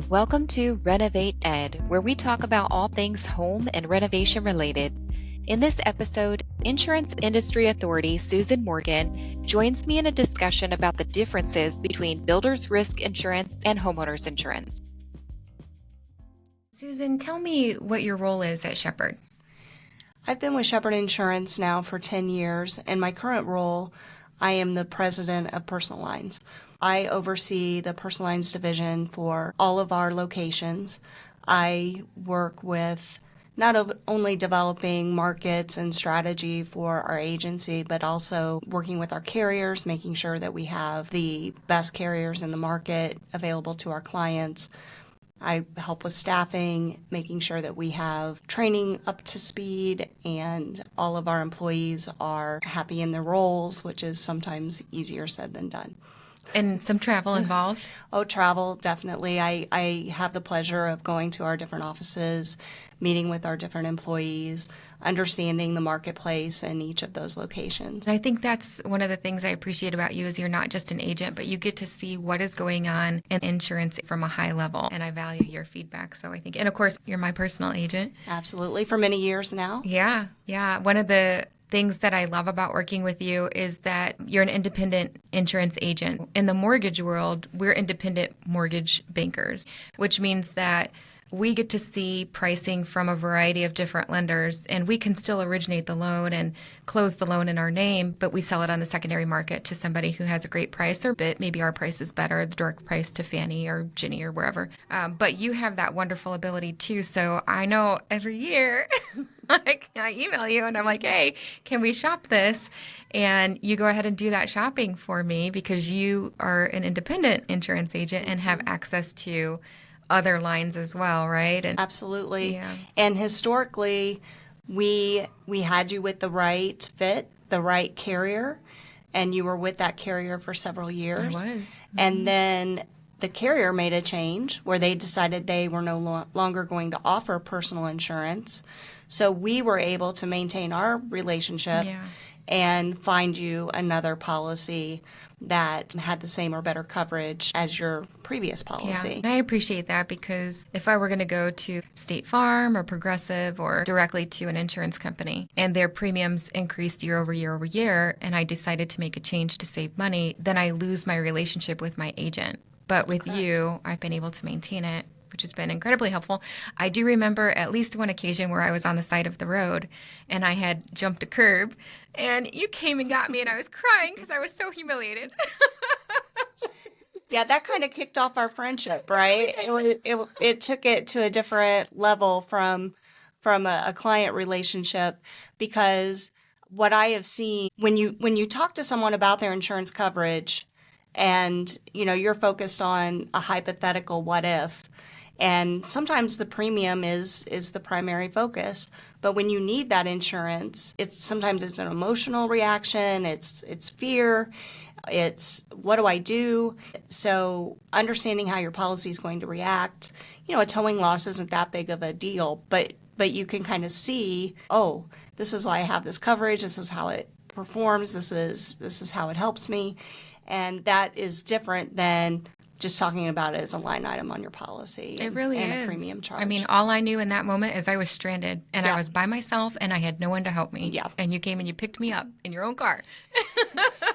Welcome to Renovate Ed, where we talk about all things home and renovation related. In this episode, Insurance Industry Authority Susan Morgan joins me in a discussion about the differences between builder's risk insurance and homeowners insurance. Susan, tell me what your role is at Shepherd. I've been with Shepherd Insurance now for 10 years. In my current role, I am the president of personal lines. I oversee the personal lines division for all of our locations. I work with not only developing markets and strategy for our agency, but also working with our carriers, making sure that we have the best carriers in the market available to our clients. I help with staffing, making sure that we have training up to speed and all of our employees are happy in their roles, which is sometimes easier said than done. And some travel involved? Oh, travel, definitely. I have the pleasure of going to our different offices, meeting with our different employees, understanding the marketplace in each of those locations. And I think that's one of the things I appreciate about you is you're not just an agent, but you get to see what is going on in insurance from a high level. And I value your feedback. So I think, and of course, you're my personal agent. Absolutely. For many years now. Yeah. One of the things that I love about working with you is that you're an independent insurance agent. In the mortgage world, we're independent mortgage bankers, which means that we get to see pricing from a variety of different lenders, and we can still originate the loan and close the loan in our name, but we sell it on the secondary market to somebody who has a great price, or maybe our price is better, the direct price to Fannie or Ginnie or wherever. But you have that wonderful ability too. So I know every year I email you and I'm like, hey, can we shop this? And you go ahead and do that shopping for me because you are an independent insurance agent and have access to other lines as well, right? And absolutely. Yeah. And historically, we had you with the right fit, the right carrier, and you were with that carrier for several years. I was. Mm-hmm. And then the carrier made a change where they decided they were no longer going to offer personal insurance. So we were able to maintain our relationship and find you another policy that had the same or better coverage as your previous policy. Yeah, and I appreciate that because if I were going to go to State Farm or Progressive or directly to an insurance company and their premiums increased year over year, and I decided to make a change to save money, then I lose my relationship with my agent. But with you, I've been able to maintain it, which has been incredibly helpful. I do remember at least one occasion where I was on the side of the road and I had jumped a curb and you came and got me and I was crying because I was so humiliated. Yeah, that kind of kicked off our friendship, right? It took it to a different level from a client relationship because what I have seen when you talk to someone about their insurance coverage and you're focused on a hypothetical what if, and sometimes the premium is the primary focus. But when you need that insurance, sometimes it's an emotional reaction, it's fear, it's what do I do? So understanding how your policy is going to react, a towing loss isn't that big of a deal, but you can kind of see, oh, this is why I have this coverage, this is how it performs, this is how it helps me. And that is different than just talking about it as a line item on your policy. It really and is. A premium charge. I mean, all I knew in that moment is I was stranded and I was by myself and I had no one to help me. Yeah. And you came and you picked me up in your own car.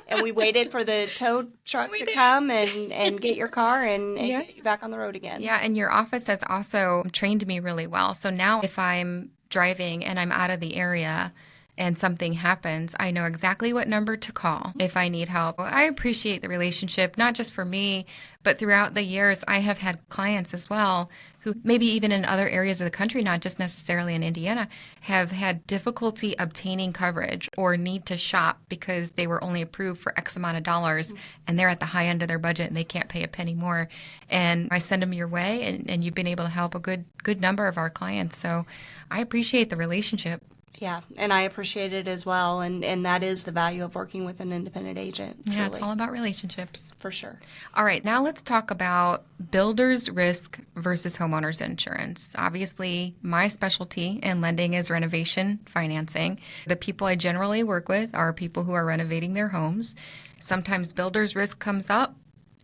And we waited for the tow truck to come and get your car and get you back on the road again. Yeah, and your office has also trained me really well. So now if I'm driving and I'm out of the area and something happens, I know exactly what number to call if I need help. I appreciate the relationship, not just for me, but throughout the years, I have had clients as well who maybe even in other areas of the country, not just necessarily in Indiana, have had difficulty obtaining coverage or need to shop because they were only approved for X amount of dollars and they're at the high end of their budget and they can't pay a penny more. And I send them your way and you've been able to help a good number of our clients. So I appreciate the relationship. Yeah, and I appreciate it as well, and that is the value of working with an independent agent. Yeah, truly. it's all about relationships. For sure. All right, now let's talk about builder's risk versus homeowners insurance. Obviously, my specialty in lending is renovation financing. The people I generally work with are people who are renovating their homes. Sometimes builder's risk comes up,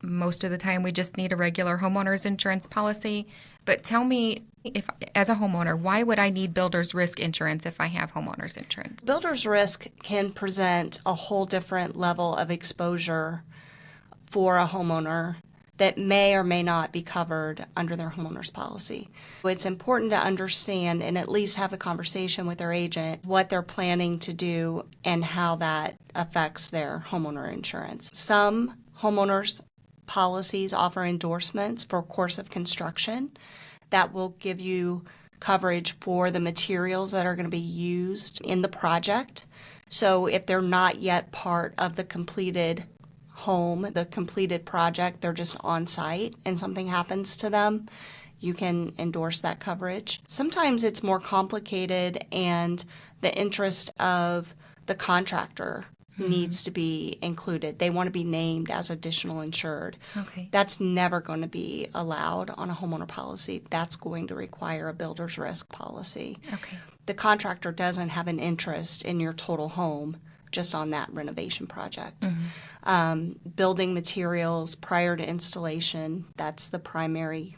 Most of the time, we just need a regular homeowner's insurance policy. But tell me, if as a homeowner, why would I need builder's risk insurance if I have homeowner's insurance? Builder's risk can present a whole different level of exposure for a homeowner that may or may not be covered under their homeowner's policy. It's important to understand and at least have a conversation with their agent what they're planning to do and how that affects their homeowner insurance. Some homeowners policies offer endorsements for course of construction that will give you coverage for the materials that are going to be used in the project. So if they're not yet part of the completed home, the completed project, they're just on site and something happens to them, you can endorse that coverage. Sometimes it's more complicated and the interest of the contractor needs to be included. They want to be named as additional insured. Okay. That's never going to be allowed on a homeowner policy. That's going to require a builder's risk policy. Okay. The contractor doesn't have an interest in your total home just on that renovation project. Building materials prior to installation, that's the primary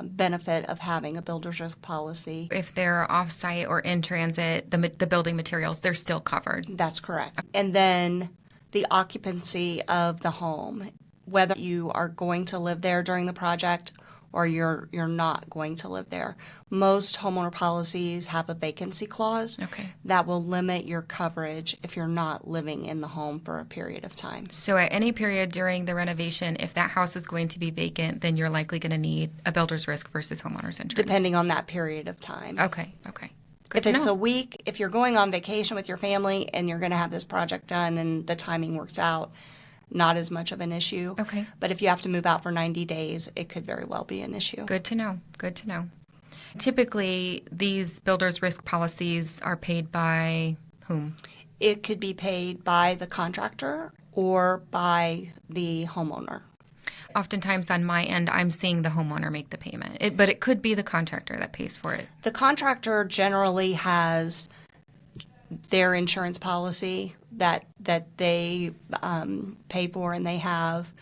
benefit of having a builder's risk policy. If they're off-site or in transit, the building materials, they're still covered. That's correct. And then the occupancy of the home, whether you are going to live there during the project or you're not going to live there. Most homeowner policies have a vacancy clause that will limit your coverage if you're not living in the home for a period of time. So at any period during the renovation, if that house is going to be vacant, then you're likely going to need a builder's risk versus homeowner's insurance. Depending on that period of time. Okay. If it's a week, if you're going on vacation with your family and you're going to have this project done and the timing works out, not as much of an issue. Okay. But if you have to move out for 90 days, it could very well be an issue. Good to know. Typically, these builder's risk policies are paid by whom? It could be paid by the contractor or by the homeowner. Oftentimes on my end, I'm seeing the homeowner make the payment, but it could be the contractor that pays for it. The contractor generally has their insurance policy that they pay for and they have,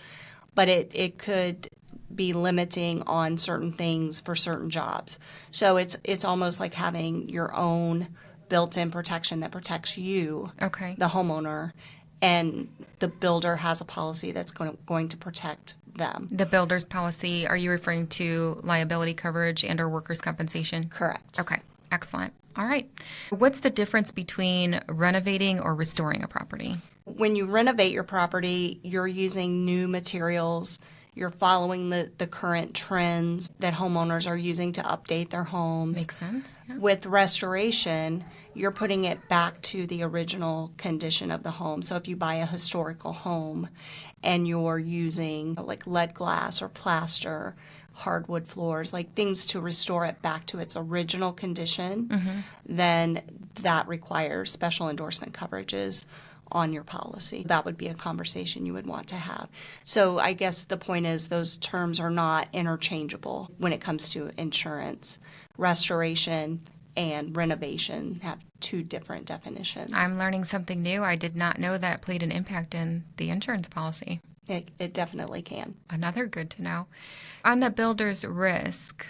but it could be limiting on certain things for certain jobs. So it's almost like having your own built-in protection that protects you, the homeowner, and the builder has a policy that's going to protect them. The builder's policy, are you referring to liability coverage and or workers' compensation? Correct. Okay, excellent. All right. What's the difference between renovating or restoring a property? When you renovate your property, you're using new materials. You're following the current trends that homeowners are using to update their homes. Makes sense. Yeah. With restoration, you're putting it back to the original condition of the home. So if you buy a historical home and you're using like lead glass or plaster, hardwood floors, like things to restore it back to its original condition, then that requires special endorsement coverages on your policy. That would be a conversation you would want to have. So I guess the point is those terms are not interchangeable when it comes to insurance. Restoration and renovation have two different definitions. I'm learning something new. I did not know that played an impact in the insurance policy. It definitely can. Another good to know. On the builder's risk,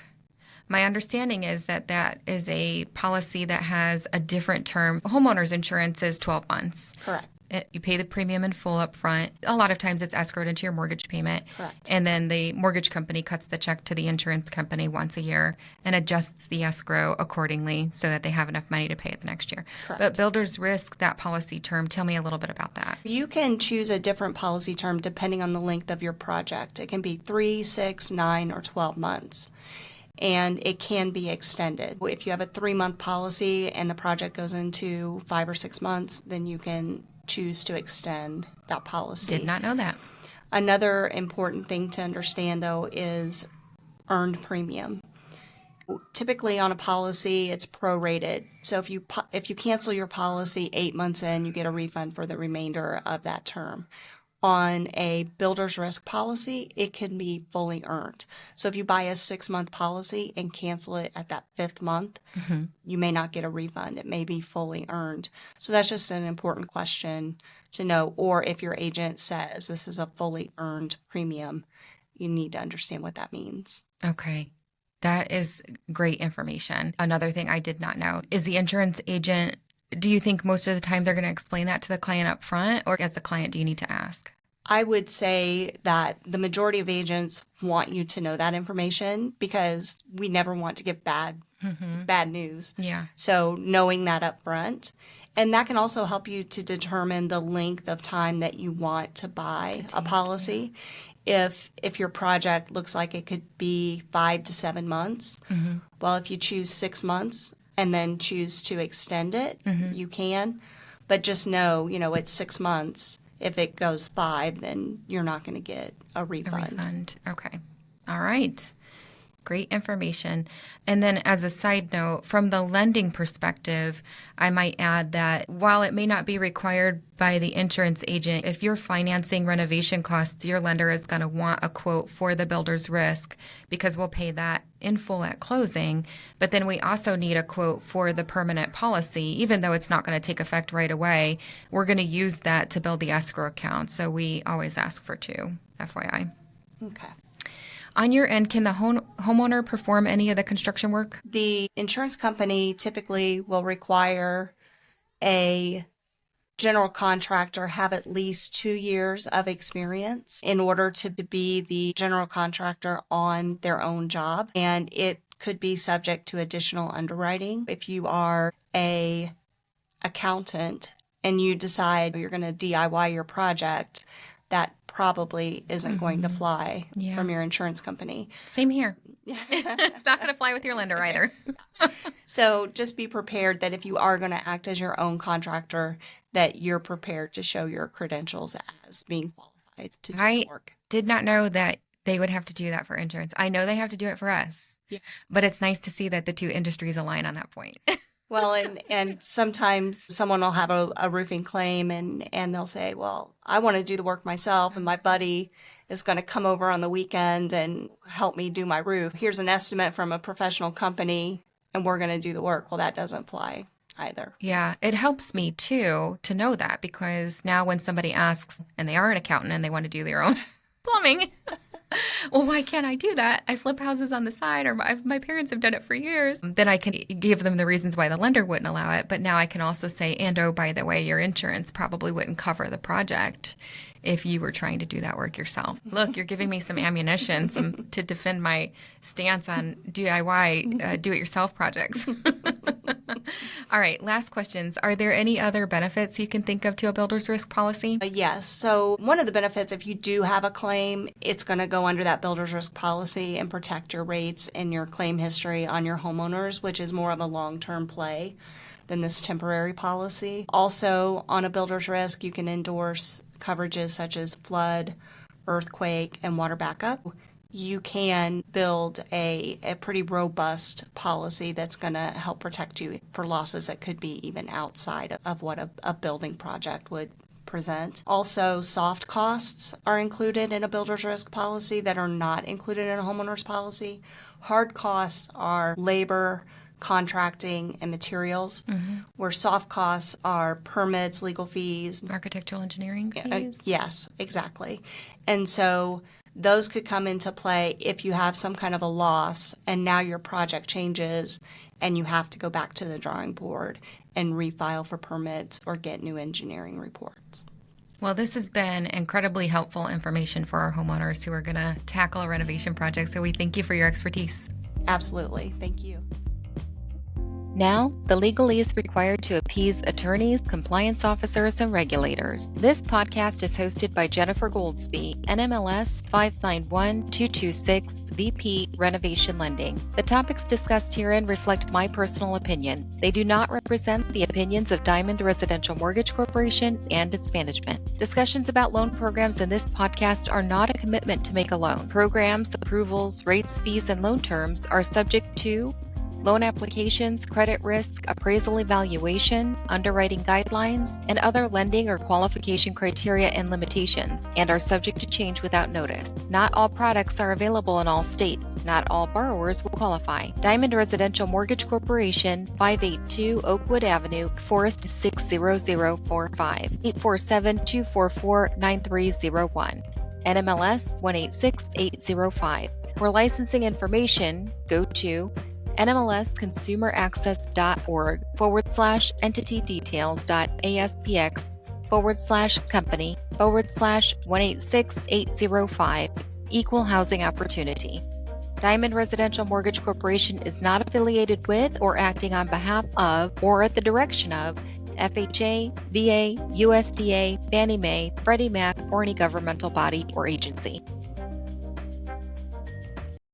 my understanding is that is a policy that has a different term. Homeowner's insurance is 12 months. Correct. You pay the premium in full up front. A lot of times it's escrowed into your mortgage payment. Correct. And then the mortgage company cuts the check to the insurance company once a year and adjusts the escrow accordingly so that they have enough money to pay it the next year. Correct. But builder's risk, that policy term, tell me a little bit about that. You can choose a different policy term depending on the length of your project. It can be 3, 6, 9, or 12 months. And it can be extended. If you have a 3-month policy and the project goes into 5 or 6 months, then you can choose to extend that policy. Did not know that. Another important thing to understand, though, is earned premium. Typically on a policy, it's prorated. So if you cancel your policy 8 months in, you get a refund for the remainder of that term. On a builder's risk policy, it can be fully earned. So if you buy a 6-month policy and cancel it at that 5th month, you may not get a refund. It may be fully earned. So that's just an important question to know. Or if your agent says this is a fully earned premium, you need to understand what that means. Okay. That is great information. Another thing I did not know is the insurance agent, do you think most of the time they're going to explain that to the client up front, or as the client, do you need to ask? I would say that the majority of agents want you to know that information because we never want to give bad news. Yeah. So knowing that up front. And that can also help you to determine the length of time that you want to buy a policy. Yeah. If your project looks like it could be 5 to 7 months, well, if you choose 6 months and then choose to extend it, you can. But just know, it's 6 months. If it goes 5, then you're not going to get a refund. Okay. All right. Great information. And then as a side note, from the lending perspective, I might add that while it may not be required by the insurance agent, if you're financing renovation costs, your lender is going to want a quote for the builder's risk because we'll pay that in full at closing. But then we also need a quote for the permanent policy. Even though it's not going to take effect right away, we're going to use that to build the escrow account. So we always ask for 2, FYI. Okay. On your end, can the homeowner perform any of the construction work? The insurance company typically will require a general contractor have at least 2 years of experience in order to be the general contractor on their own job. And it could be subject to additional underwriting. If you are a accountant and you decide you're going to DIY your project, that probably isn't going to fly from your insurance company. Same here. It's not going to fly with your lender either. So just be prepared that if you are going to act as your own contractor, that you're prepared to show your credentials as being qualified to do the work. I did not know that they would have to do that for insurance. I know they have to do it for us. Yes. But it's nice to see that the 2 industries align on that point. Well, and sometimes someone will have a roofing claim and they'll say, well, I want to do the work myself and my buddy is going to come over on the weekend and help me do my roof. Here's an estimate from a professional company and we're going to do the work. Well, that doesn't fly either. Yeah, it helps me too to know that because now when somebody asks and they are an accountant and they want to do their own plumbing, well, why can't I do that? I flip houses on the side, or my parents have done it for years. Then I can give them the reasons why the lender wouldn't allow it. But now I can also say, and oh, by the way, your insurance probably wouldn't cover the project if you were trying to do that work yourself. Look, you're giving me some ammunition to defend my stance on DIY, do-it-yourself projects. All right, last questions. Are there any other benefits you can think of to a builder's risk policy? Yes. So one of the benefits, if you do have a claim, it's going to go under that builder's risk policy and protect your rates and your claim history on your homeowners, which is more of a long-term play than this temporary policy. Also, on a builder's risk, you can endorse coverages such as flood, earthquake, and water backup. You can build a pretty robust policy that's going to help protect you for losses that could be even outside of what a building project would present. Also, soft costs are included in a builder's risk policy that are not included in a homeowner's policy. Hard costs are labor, contracting, and materials, where soft costs are permits, legal fees. Architectural engineering fees? Yes, exactly. And so those could come into play if you have some kind of a loss and now your project changes and you have to go back to the drawing board and refile for permits or get new engineering reports. Well, this has been incredibly helpful information for our homeowners who are going to tackle a renovation project. So we thank you for your expertise. Absolutely. Thank you. Now, the legalese required to appease attorneys, compliance officers, and regulators. This podcast is hosted by Jennifer Goldsby, NMLS 591226, VP, Renovation Lending. The topics discussed herein reflect my personal opinion. They do not represent the opinions of Diamond Residential Mortgage Corporation and its management. Discussions about loan programs in this podcast are not a commitment to make a loan. Programs, approvals, rates, fees, and loan terms are subject to loan applications, credit risk, appraisal evaluation, underwriting guidelines, and other lending or qualification criteria and limitations, and are subject to change without notice. Not all products are available in all states. Not all borrowers will qualify. Diamond Residential Mortgage Corporation, 582 Oakwood Avenue, Forest 60045, 847-244-9301. NMLS 186805. For licensing information, go to nmlsconsumeraccess.org/entity details.aspx/company/186805 Equal Housing Opportunity. Diamond Residential Mortgage Corporation is not affiliated with or acting on behalf of or at the direction of FHA, VA, USDA, Fannie Mae, Freddie Mac, or any governmental body or agency.